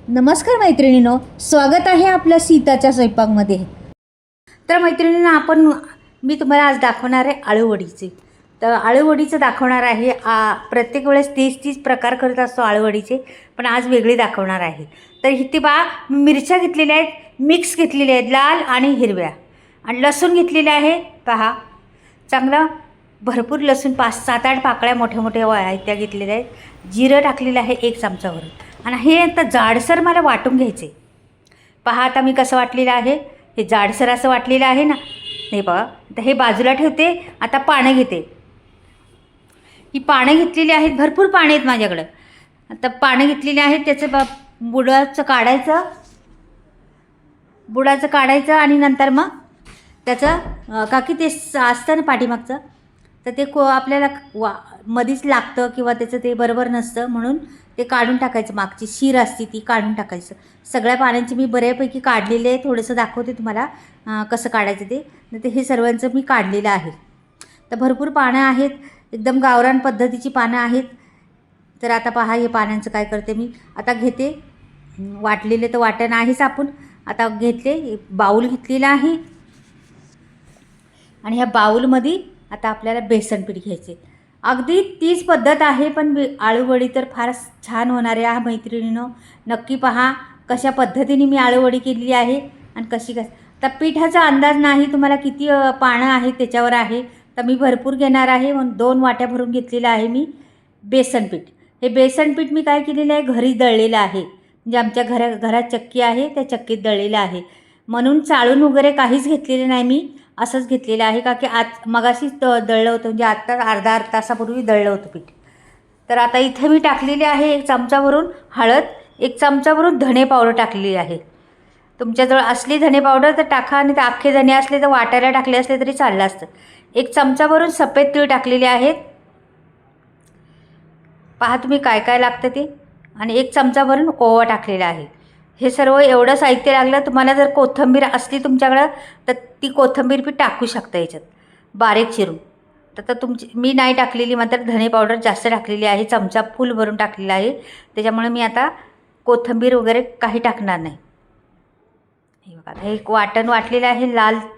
नमस्कार मैत्रिणींनो, स्वागत आहे आपल्या सीताच्या स्वयंपाकमध्ये. तर मैत्रिणींनो, मी तुम्हाला आज दाखवणार आहे आळूवडीचे. तर आळूवडीचं दाखवणार आहे. प्रत्येक वेळेस तीच प्रकार करत असतो आळूवडीचे, पण आज वेगळी दाखवणार आहे. तर इथे मिरच्या घेतलेल्या आहेत, मिक्स घेतलेल्या आहेत, लाल आणि हिरव्या, आणि लसूण घेतलेले आहे. पहा, चांगलं भरपूर लसूण, 5-7-8 पाकळ्या मोठ्या मोठ्या आहेत त्या घेतलेल्या आहेत. जिरं टाकलेलं आहे 1 चमचाभर, आणि हे आता जाडसर मला वाटून घ्यायचे. पहा आता मी कसं वाटलेलं आहे. हे जाडसर असं वाटलेलं आहे ना. हे बघा, आता हे बाजूला ठेवते. आता पानं घेते. ही पानं घेतलेली आहेत, भरपूर पानं आहेत माझ्याकडं. आता पानं घेतलेली आहेत, त्याचं बुडाचं काढायचं आणि नंतर मग त्याचं काकी ते असतं ना पाठीमागचं, तर ते आपल्याला मधीच लागतं किंवा त्याचं ते बरोबर नसतं, म्हणून ते काढून टाकायचं. मागची शीर असते ती काढून टाकायचं. सगळ्या पाण्याची मी बऱ्यापैकी काढलेले आहे. थोडंसं दाखवते तुम्हाला कसं काढायचं ते हे सर्वांचं मी काढलेलं आहे. तर भरपूर पानं आहेत, एकदम गावरान पद्धतीची पानं आहेत. तर आता पहा, हे पानांचं काय करते मी. आता घेते, वाटलेले तर वाटण आहेच. आपण आता घेतले, बाऊल घेतलेला आहे, आणि ह्या बाऊलमध्ये आता आपल्याला बेसन पीठ घ्यायचे. अगदी तीच पद्धत आहे, पण आळूवडी तर फार छान होणार आहे. मैत्रिणींनो, नक्की पहा कशा पद्धतीने मी आळूवडी केलेली आहे आणि कशी तर पिठाचा अंदाज नाही तुम्हाला, किती पानं आहेत त्याच्यावर आहे. तर मी भरपूर घेणार आहे, म्हणून 2 वाट्या भरून घेतलेलं आहे मी बेसन पीठ. हे बेसन पीठ मी काय केलेलं आहे, घरी दळलेलं आहे. म्हणजे आमच्या घरात चक्की आहे, त्या चक्कीत दळलेलं आहे, म्हणून चाळून वगैरे काहीच घेतलेलं नाही. मी असंच घेतलेलं आहे, का की मगाशीच दळलं होतं, म्हणजे आत्ता अर्धा तासापूर्वी दळलं होतं पीठ. तर आता इथे मी टाकलेली आहे 1 चमचाभरून हळद, 1 चमचाभरून धणे पावडर टाकलेली आहे. तुमच्याजवळ असली धणे पावडर तर टाका, आणि ते अख्खे धणे असले तर वाटायला टाकले असले तरी चाललं असतं. 1 चमचाभरून सफेद तीळ टाकलेले आहेत. पहा तुम्ही काय काय लागतं ते. आणि 1 चमचाभरून ओवा टाकलेला आहे. हे सर्व एवढं साहित्य लागलं. तुम्हाला जर कोथिंबीर असली तुमच्याकडं तर ती कोथिंबीर बी टाकू शकता याच्यात बारीक चिरून. तर मी नाही टाकलेली, मात्र धणे पावडर जास्त टाकलेली आहे, चमचा फुल भरून टाकलेला आहे. त्याच्यामुळे मी आता कोथिंबीर वगैरे काही टाकणार नाही. हे बघा, हे एक वाटण वाटलेलं आहे,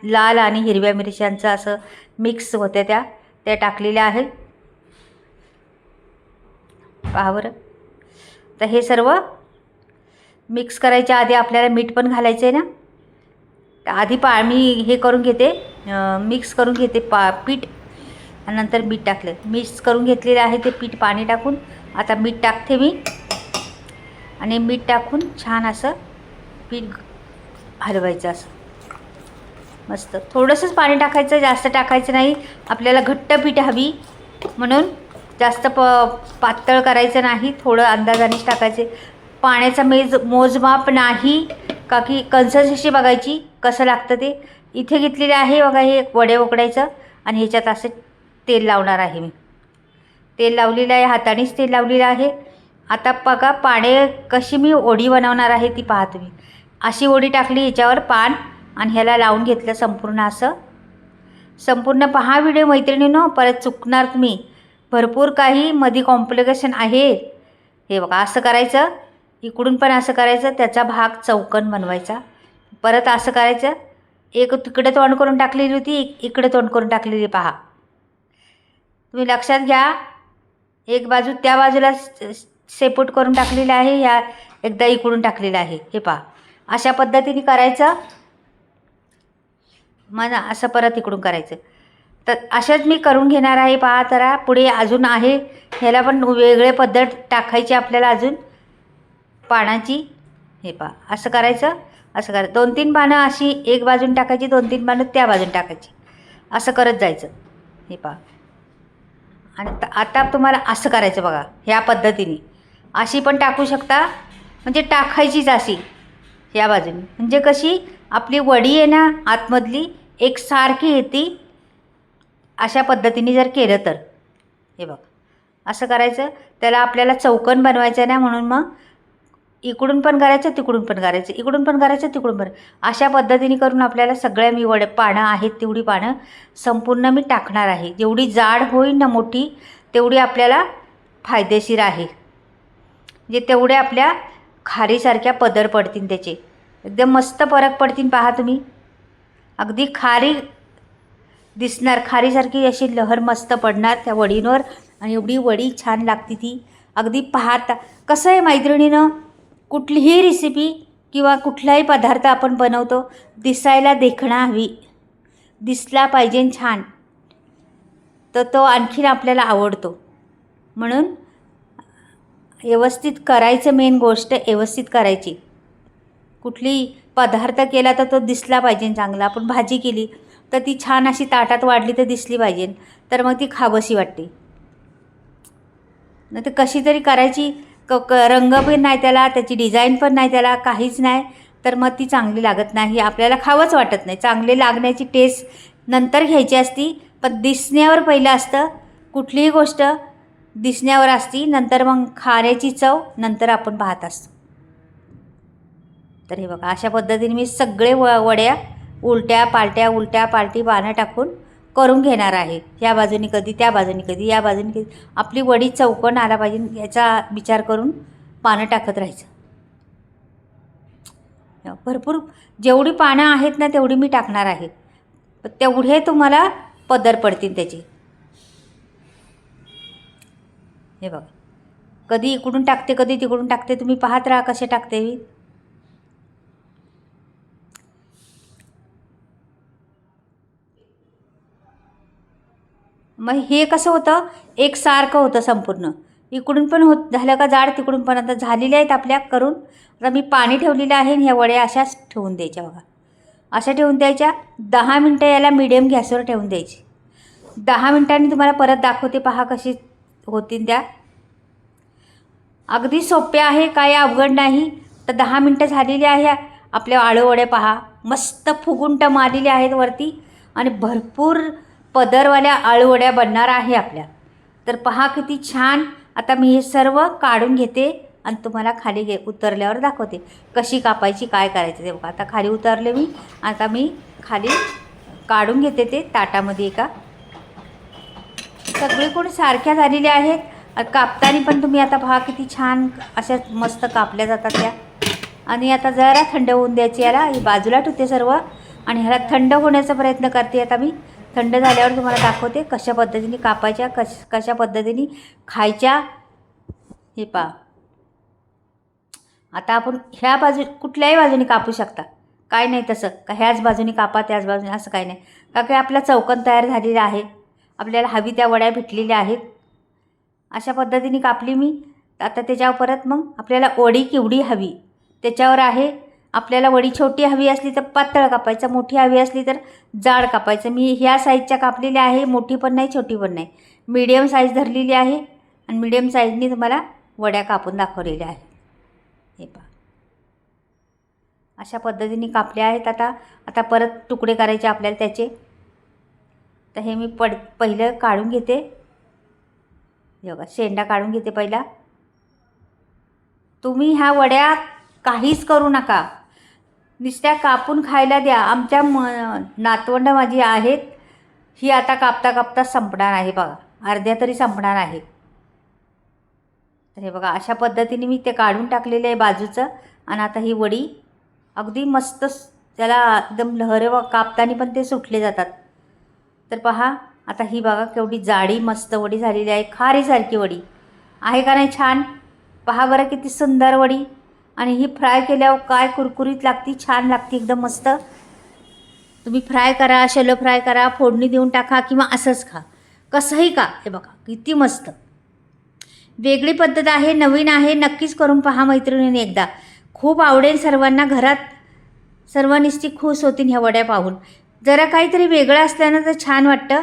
लाल आणि हिरव्या मिरच्यांचं असं मिक्स होत्या त्या टाकलेल्या आहे. पहा बरं. तर हे सर्व मिक्स करायच्या आधी आपल्याला मीठ पण घालायचं आहे ना. तर आधी मी हे करून घेते, मिक्स करून घेते पीठ, आणि नंतर मीठ टाकलं. मिक्स करून घेतलेलं आहे ते पीठ पाणी टाकून. आता मीठ टाकते मी, आणि मीठ टाकून छान असं पीठ हलवायचं. असं मस्त थोडंसंच पाणी टाकायचं, जास्त टाकायचं नाही. आपल्याला घट्ट पीठ हवी, म्हणून जास्त पातळ करायचं नाही, थोडं अंदाजानेच टाकायचे. पाण्याचा मोजमाप नाही, का की कन्सिस्टन्सी बघायची कसं लागतं ते. इथे घेतलेले आहे बघा, हे वडे उकडायचं, आणि ह्याच्यात असं तेल लावणार आहे. मी तेल लावलेलं आहे, हातानेच तेल लावलेलं आहे. आता बघा कशी मी ओढी बनवणार आहे ती पहा तुम्ही. अशी ओढी टाकली, ह्याच्यावर पान, आणि ह्याला लावून घेतलं संपूर्ण. असं संपूर्ण पहा व्हिडिओ मैत्रिणींनो, परत चुकणार तुम्ही. भरपूर काही मध्ये कॉम्प्लिकेशन आहे. हे बघा, असं करायचं, इकडून पण असं करायचं, त्याचा भाग चौकन बनवायचा. परत असं करायचं, एक तिकडे तोंड करून टाकलेली होती, इकडे तोंड करून टाकलेली. पहा तुम्ही लक्षात घ्या. एक बाजू त्या बाजूला सेपरेट करून टाकलेलं आहे, ह्या एकदा इकडून टाकलेलं आहे. हे पहा, अशा पद्धतीने करायचं. मग असं परत इकडून करायचं. तर अशाच मी करून घेणार आहे. पहा जरा पुढे अजून आहे, ह्याला पण वेगळे पद्धत टाकायची आपल्याला अजून पानाची. हे पहा, असं करायचं, असं करायचं. 2-3 पानं अशी एक बाजून टाकायची, 2-3 पानं त्या बाजून टाकायची, असं करत जायचं. हे पहा, आणि आता तुम्हाला असं करायचं बघा, ह्या पद्धतीने. अशी पण टाकू शकता, म्हणजे टाकायचीच अशी ह्या बाजूने, म्हणजे कशी आपली वडी आहे ना आतमधली एकसारखी येते. अशा पद्धतीने जर केलं तर. हे बघ, असं करायचं. त्याला आपल्याला चौकन बनवायचं ना, म्हणून मग इकडून पण करायचं, तिकडून पण करायचं, इकडून पण करायचं, तिकडून पण. अशा पद्धतीने करून आपल्याला सगळ्या मी पानं आहेत तेवढी पानं संपूर्ण मी टाकणार आहे. जेवढी जाड होईल ना मोठी, तेवढी आपल्याला फायदेशीर आहे. जे तेवढे आपल्या खारीसारख्या पदर पडतील त्याचे, एकदम मस्त फरक पडतील पहा तुम्ही. अगदी खारी दिसणार, खारीसारखी अशी लहर मस्त पडणार त्या वडींवर आणि एवढी वडी छान लागते ती. अगदी पाहता कसं आहे मैत्रिणीनं, कुठलीही रेसिपी किंवा कुठलाही पदार्थ आपण बनवतो दिसायला देखणा हवी, दिसला पाहिजे छान, तर तो आणखीन आपल्याला आवडतो. म्हणून व्यवस्थित करायचं, मेन गोष्ट व्यवस्थित करायची. कुठली पदार्थ केला तर तो दिसला पाहिजे चांगला. आपण भाजी केली तर ती छान अशी ताटात वाढली तर दिसली पाहिजे, तर मग ती खावंशी वाटते. नाही तर कशी तरी करायची, रंग पण नाही त्याला, त्याची डिझाईन पण नाही त्याला, काहीच नाही, तर मग ती चांगली लागत नाही, आपल्याला खावंच वाटत नाही. चांगले लागण्याची टेस्ट नंतर घ्यायची असती, पण दिसण्यावर पहिलं असतं. कुठलीही गोष्ट दिसण्यावर असती, नंतर मग खाण्याची चव नंतर आपण पाहत असतो. तर हे बघा अशा पद्धतीने मी सगळे वड्या उलट्या पालटी पानं टाकून करून घेणार आहे. या बाजूनी कधी, त्या बाजूनी कधी, या बाजूनी कधी, आपली वडी चौकोन आला पाहिजे याचा विचार करून पानं टाकत राहायचं. भरपूर जेवढी पानं आहेत ना तेवढी मी टाकणार आहे, तेवढे तुम्हाला पदर पडतील त्याचे. हे बघा कधी इकडून टाकते कधी तिकडून टाकते, तुम्ही पाहत राहा कसे टाकते मी. मग हे कसं होतं, एकसारखं होतं संपूर्ण. इकडून पण झालं का जाड, तिकडून पण. आता झालेल्या आहेत आपल्या करून. आता मी पाणी ठेवलेलं आहे, ह्या वड्या अशाच ठेवून द्यायच्या बघा. अशा ठेवून द्यायच्या. 10 मिनटं याला मीडियम गॅसवर ठेवून द्यायची. 10 मिनटांनी तुम्हाला परत दाखवते, पहा कशी होतील त्या. अगदी सोपे आहे, काय अवघड नाही. तर 10 मिनटं झालेली आहे. आपल्या आळूवड्या पहा मस्त फुगून टमालेल्या आहेत वरती, आणि भरपूर पदरवाल्या आळूवड्या बनणार आहे आपल्या. तर पहा किती छान. आता मी हे सर्व काढून घेते आणि तुम्हाला खाली उतरल्यावर दाखवते कशी कापायची, काय करायचं ते बघा. आता खाली उतरले मी, आता मी खाली काढून घेते ते ताटामध्ये एका. सगळीकडे सारख्या झालेल्या आहेत. कापताना पण तुम्ही आता पहा किती छान अशा मस्त कापल्या जातात त्या. आणि आता जरा थंड होऊन द्यायची याला. ही बाजूला ठेवते सर्व आणि ह्याला थंड होण्याचा प्रयत्न करते आता मी. थंड झाल्यावर तुम्हाला दाखवते कशा पद्धतीने कापायच्या, कशा पद्धतीने खायच्या. हे पहा आता आपण ह्या बाजू कुठल्याही बाजूने कापू शकता, काय नाही तसं का ह्याच बाजूने कापा त्याच बाजूने असं काय नाही. का की आपला चौकोन तयार झालेला आहे, आपल्याला हवी त्या वड्या भेटलेल्या आहेत. अशा पद्धतीने कापली मी. आता त्याच्यावर परत मग आपल्याला वडी केवढी हवी त्याच्यावर आहे. आपल्याला वडी छोटी हवी असली तर पातळ कापायचं, मोठी हवी असली तर जाड कापायचं. मी ह्या साईजच्या कापलेल्या आहे, मोठी पण नाही छोटी पण नाही, मीडियम साईज धरलेली आहे. आणि मीडियम साईजनी तुम्हाला वड्या कापून दाखवलेल्या आहेत. हे पहा अशा पद्धतीने कापल्या आहेत. आता परत तुकडे करायचे आपल्याला त्याचे. तर हे मी पहिलं काढून घेते. हे बघा शेंडा काढून घेते पहिला. तुम्ही ह्या वड्या काहीच करू नका, नुसत्या कापून खायला द्या. आमच्या नातवंड माझी आहेत, ही आता कापता कापता संपणार आहे बघा, अर्ध्या तरी संपणार आहे. तर हे बघा अशा पद्धतीने मी ते काढून टाकलेलं आहे बाजूचं. आणि आता ही वडी अगदी मस्त, त्याला एकदम लहरे कापताना पण ते सुटले जातात. तर पहा आता ही बघा केवढी जाडी मस्त वडी झालेली आहे, खारीसारखी वडी आहे का नाही छान. पहा बरं किती सुंदर वडी. आणि ही फ्राय केल्यावर काय कुरकुरीत लागती, छान लागते एकदम मस्त. तुम्ही फ्राय करा, शॅलो फ्राय करा, फोडणी देऊन टाका किंवा असंच खा, कसंही का. हे बघा किती मस्त वेगळी पद्धत आहे, नवीन आहे. नक्कीच करून पहा मैत्रिणींनी एकदा, खूप आवडेल सर्वांना. घरात सर्व निश्चित खुश होतील ह्या वड्या पाहून. जरा काहीतरी वेगळं असल्यानं तर छान वाटतं,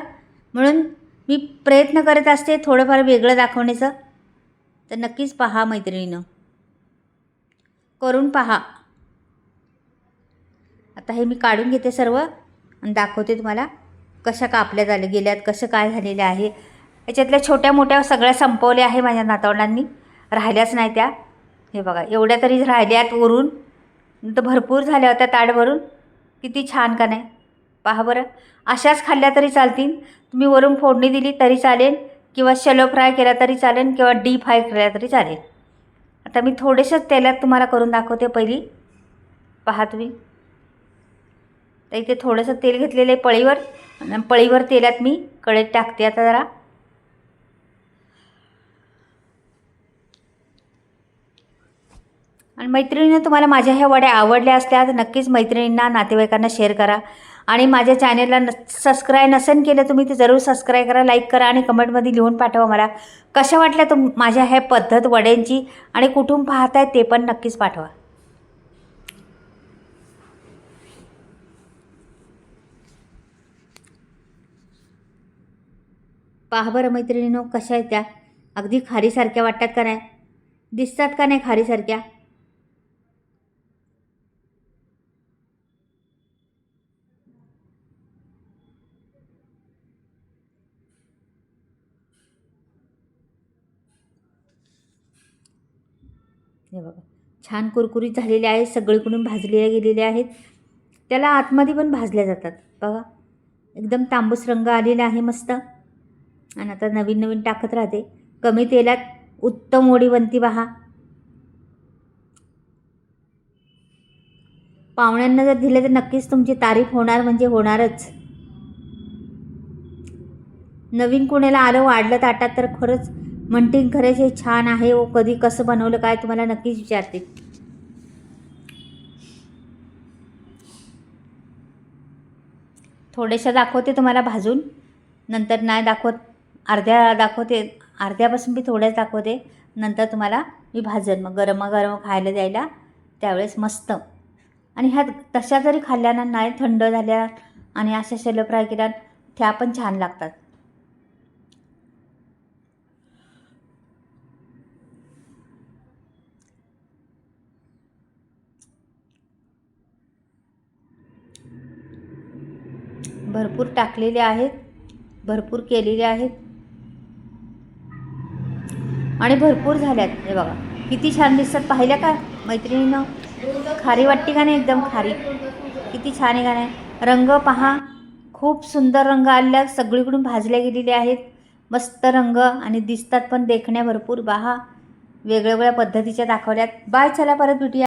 म्हणून मी प्रयत्न करत असते थोडंफार वेगळं दाखवण्याचं. तर नक्कीच पहा मैत्रिणीनं, करून पहा. आता हे मी काढून घेते सर्व आणि दाखवते तुम्हाला कशा कापल्या गेल्यात, कसं काय झालेलं आहे. याच्यातल्या छोट्या मोठ्या सगळ्या संपवल्या आहे माझ्या नातवंडांनी, राहिल्याच नाही त्या. हे बघा एवढ्या तरी राहिल्यात वरून, तर भरपूर झाल्या होत्या ताटभरून. किती छान का नाही पहा बरं. अशाच खाल्ल्या तरी चालतील, तुम्ही वरून फोडणी दिली तरी चालेल, किंवा शॅलो फ्राय केला तरी चालेल, किंवा डीप फ्राय केला तरी चालेल. आता मी थोडेसेच तेलात तुम्हाला करून दाखवते पहिली, पहा तुम्ही. तर इथे थोडंसं तेल घेतलेलं आहे पळीवर, आणि पळीवर तेलात मी कढईत टाकते आता जरा. आणि मैत्रिणींनो, तुम्हाला माझ्या ह्या वड्या आवडल्या असल्या तर नक्कीच मैत्रिणींना, नातेवाईकांना शेअर करा. आणि माझ्या चॅनलला सबस्क्राईब नसेल केलं तुम्ही तर जरूर सबस्क्राईब करा, लाईक करा आणि कमेंटमध्ये लिहून पाठवा मला कशा वाटल्या माझ्या ह्या पद्धत वड्यांची, आणि कुठून पाहताय ते पण नक्कीच पाठवा. पहा बरं मैत्रिणींनो, कशा आहेत त्या, अगदी खारीसारख्या वाटतात का नाही, दिसतात का नाही खारीसारख्या. हे बघा, छान कुरकुरीत झालेले आहेत, सगळीकडून भाजलेल्या गेलेल्या आहेत. त्याला आतमध्ये पण भाजल्या जातात बघा. एकदम तांबूस रंग आलेला आहे मस्त. आणि आता नवीन नवीन टाकत राहते कमी तेलात. उत्तम वडी बनती पहा. पाहुण्यांना जर दिले तर नक्कीच तुमची तारीफ होणार म्हणजे होणारच. नवीन कोणाला आलं वाढलं ताटात तर खरंच म्हणतील खरंच हे छान आहे, ओ कधी कसं बनवलं काय तुम्हाला नक्कीच विचारते. थोडेशा दाखवते तुम्हाला भाजून, नंतर नाही दाखवत, अर्ध्या दाखवते, अर्ध्यापासून मी थोड्याच दाखवते, नंतर तुम्हाला मी भाजन मग गरम खायला द्यायला त्यावेळेस मस्त. आणि ह्या तशा जरी खाल्ल्या ना, नाही थंड झाल्या आणि अशा शॅलो फ्राय केल्या त्या पण छान लागतात. भरपूर टाकलेले आहेत, भरपूर केलेले आहेत आणि भरपूर झाल्यात. हे बघा किती छान दिसतात, पाहिलं का मैत्रिणीनं. खारी वाटते का नाही, एकदम खारी, किती छान आहे का नाही. रंग पहा, खूप सुंदर रंग आलेला, सगळीकडून भाजल्या गेलेले आहेत, मस्त रंग आणि दिसतात पण देखण्या भरपूर. पहा वेगवेगळ्या पद्धतीच्या दाखवल्यात. बाय, चला परत भेटूया.